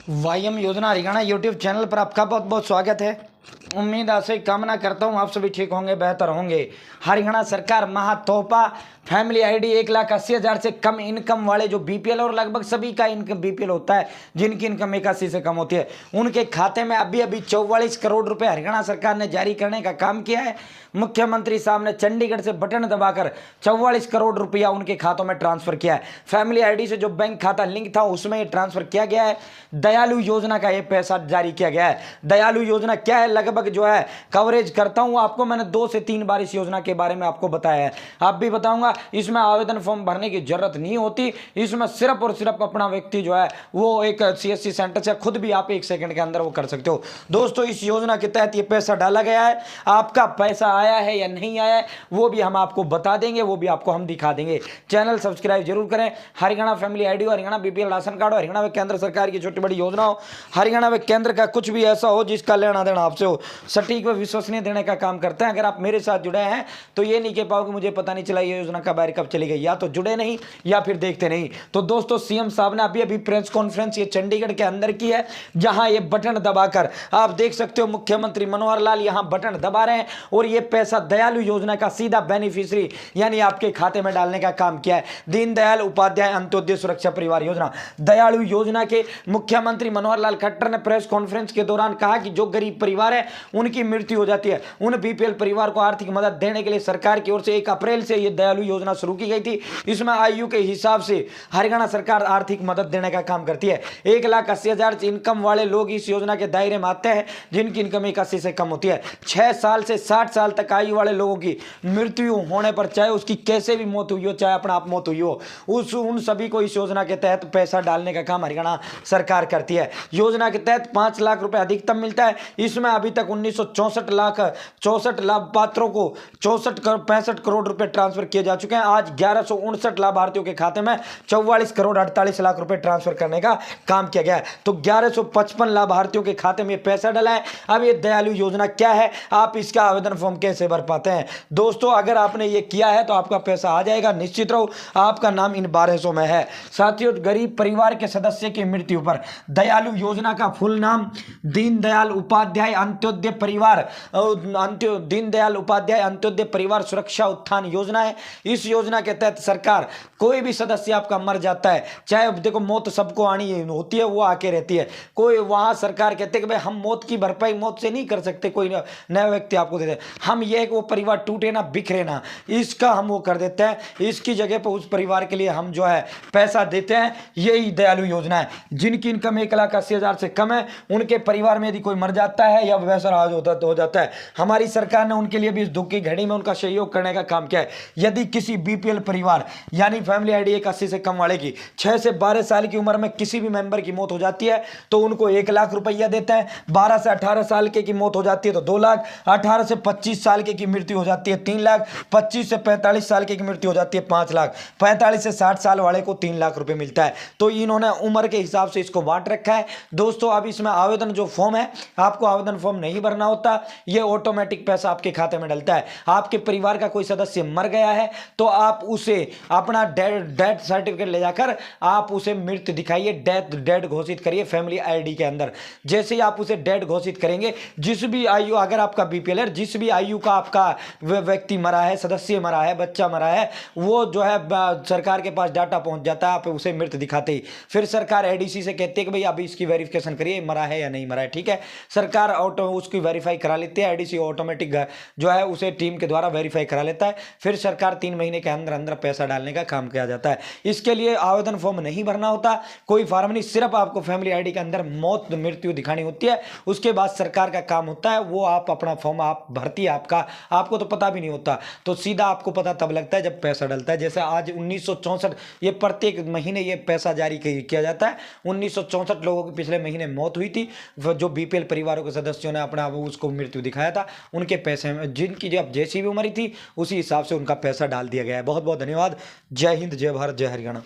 वाईएम योजना Haryana YouTube channel पर आपका बहुत बहुत स्वागत है। उम्मीद आशा कामना करता हूँ आप सभी ठीक होंगे, बेहतर होंगे। हरियाणा सरकार महातोहफा फैमिली आईडी 1,80,000 से कम इनकम वाले जो बीपीएल और लगभग सभी का इनकम बीपीएल होता है, जिनकी इनकम 81 से कम होती है, उनके खाते में अभी 44 करोड़ रुपए हरियाणा सरकार ने जारी करने का काम किया है। मुख्यमंत्री साहब ने चंडीगढ़ से बटन दबाकर 44 करोड़ रुपया उनके खातों में ट्रांसफर किया है। फैमिली आईडी से जो बैंक खाता लिंक था उसमें ये ट्रांसफर किया गया है। दयालु योजना का ये पैसा जारी किया गया है। दयालु योजना क्या है, लगभग जो है कवरेज करता हूं आपको, मैंने 2 से 3 बार इस योजना के बारे में आपको बताया है, आप भी बताऊंगा। इसमें आवेदन फॉर्म भरने की जरूरत नहीं होती। इसमें सिर्फ और सिर्फ अपना व्यक्ति जो है वो एक सीएससी सेंटर से खुद भी आप 1 सेकंड के अंदर वो कर सकते हो। दोस्तों, इस योजना के तहत ये पैसा डाला गया है। आपका पैसा आया है या नहीं आया है वो भी हम आपको बता देंगे, वो भी आपको हम दिखा देंगे। चैनल सब्सक्राइब जरूर करें। हरियाणा फैमिली आईडी हो, हरियाणा बीपीएल राशन कार्ड हो, हरियाणा व केंद्र सरकार की छोटी बड़ी योजना हो, हरियाणा व केंद्र का कुछ भी ऐसा हो जिसका लेना देना आपसे हो, सटीक व विश्वसनीय देने का काम करते हैं। अगर आप मेरे साथ जुड़े हैं तो ये नहीं कह पाओगे मुझे पता नहीं चला ये योजना कब कब चली गई, या तो जुड़े नहीं या फिर देखते नहीं। तो दोस्तों, सीएम साहब ने अभी प्रेस कॉन्फ्रेंस ये चंडीगढ़ के अंदर की है, जहां ये बटन दबाकर आप देख सकते हो मुख्यमंत्री मनोहर लाल यहां बटन दबा रहे हैं और ये पैसा दयालु योजना का सीधा बेनिफिशियरी यानी आपके खाते में डालने का काम किया है। दीनदयाल उपाध्याय अंत्योदय सुरक्षा परिवार योजना दयालु योजना के मुख्यमंत्री मनोहर लाल खट्टर ने प्रेस कॉन्फ्रेंस के दौरान कहा कि जो गरीब परिवार है उनकी मृत्यु हो जाती है, उन बीपीएल परिवार को आर्थिक मदद देने के लिए सरकार की ओर से 1 अप्रैल से यह दयालु योजना शुरू की गई थी। इसमें आयु के हिसाब से हरियाणा सरकार आर्थिक मदद देने का काम करती है। 1,80,000 इनकम वाले लोग इस योजना के दायरे में आते हैं जिनकी इनकम 81 से कम होती है। 6 साल से 60 साल तक आयु वाले लोगों की मृत्यु होने पर, चाहे उसकी कैसे भी मौत हुई हो, चाहे अपना आप मौत हुई हो, उन सभी को इस योजना के तहत पैसा डालने का काम हरियाणा सरकार करती है। योजना के तहत 5 लाख रुपए अधिकतम मिलता है। इसमें अभी तक 64 लाख पात्रों को 65 करोड़ रुपए ट्रांसफर किए जा चुके हैं। आज 1159 लाभार्थियों के खाते में 44 करोड़ 48 लाख रुपए ट्रांसफर करने का काम किया गया है। तो 1155 लाभार्थियों के खाते में पैसा डाला है। अब ये दयालु योजना क्या है, आप इसका आवेदन फॉर्म कैसे भर पाते हैं? दोस्तों, अगर आपने ये किया है तो आपका पैसा आ जाएगा, निश्चित रहो, आपका नाम इन 1200 में है। साथियों, गरीब परिवार के सदस्य की मृत्यु पर दयालु योजना का फुल नाम दीनदयाल उपाध्याय अंत्योदय परिवार सुरक्षा उत्थान योजना है। इस योजना के तहत सरकार कोई भी सदस्य आपका मर जाता है, चाहे देखो मौत सबको आनी होती है, वो आके रहती है, कोई वहां सरकार कहते हैं कि भाई हम मौत की भरपाई मौत से नहीं कर सकते, कोई नया व्यक्ति आपको देते, हम ये वो परिवार टूटे ना बिखरे ना, इसका हम वो कर देते हैं। इसकी जगह पर उस परिवार के लिए हम जो है पैसा देते हैं। यही दयालु योजना है। जिनकी इनकम 1,80,000 से कम है, उनके परिवार में यदि कोई मर जाता है या वैसा राज हो जाता है, हमारी सरकार ने उनके लिए भी इस दुख की घड़ी में उनका सहयोग करने का काम किया है। यदि किसी बीपीएल परिवार यानी फैमिली आईडी 81 से कम वाले की 6 से 12 साल की उम्र में किसी भी मेंबर की मौत हो जाती है तो उनको 1 लाख रुपया देते हैं। 12 से 18 साल के की मौत हो जाती है तो 2 लाख, 18 से 25 साल के की मृत्यु हो जाती है 3 लाख, 25 से 45 साल के की मृत्यु हो जाती है 5 लाख, 45 से 60 साल वाले को 3 लाख रुपए मिलता है। तो इन्होंने उम्र के हिसाब से इसको बांट रखा है। दोस्तों, अब इसमें आवेदन जो फॉर्म है, आपको आवेदन फॉर्म नहीं भरना होता, ये ऑटोमेटिक पैसा आपके खाते में डलता है। आपके परिवार का कोई सदस्य मर गया है तो आप उसे अपना डेथ सर्टिफिकेट ले जाकर आप उसे मृत दिखाइए, डेड घोषित करिए फैमिली आईडी के अंदर। जैसे ही आप उसे डेड घोषित करेंगे, जिस भी आयु, अगर आपका बीपीएल है, जिस भी आयु का आपका व्यक्ति मरा है, सदस्य मरा है, बच्चा मरा है, वो जो है सरकार के पास डाटा पहुंच जाता है। आप उसे मृत दिखाते ही फिर सरकार एडीसी से कहती है कि भाई अभी इसकी वेरिफिकेशन करिए, मरा है या नहीं मरा है। ठीक है, सरकार उसकी वेरीफाई करा लेती है, एडीसी ऑटोमेटिक जो है उसे टीम के द्वारा वेरीफाई करा लेता है। फिर सरकार 3 महीने के अंदर अंदर पैसा डालने का काम किया जाता है। इसके लिए आवेदन फॉर्म नहीं भरना होता, कोई फॉर्म नहीं, सिर्फ आपको फैमिली आईडी के अंदर मौत मृत्यु दिखानी होती है। उसके बाद सरकार का काम होता है, वो आप अपना फॉर्म आप भरती है, आपको तो पता भी नहीं होता, तो सीधा आपको पता तब लगता है जब पैसा डलता है। जैसे आज 1964, ये प्रत्येक महीने ये पैसा जारी किया जाता है। 1964 लोगों की पिछले महीने मौत हुई थी, जो बीपीएल परिवारों के सदस्यों ने अपना उसको मृत्यु दिखाया था, उनके पैसे में जिनकी जब जैसी भी उम्र थी उसी हिसाब से उनका पैसा डाल दिया गया है। बहुत बहुत धन्यवाद। जय हिंद, जय भारत, जय हरियाणा।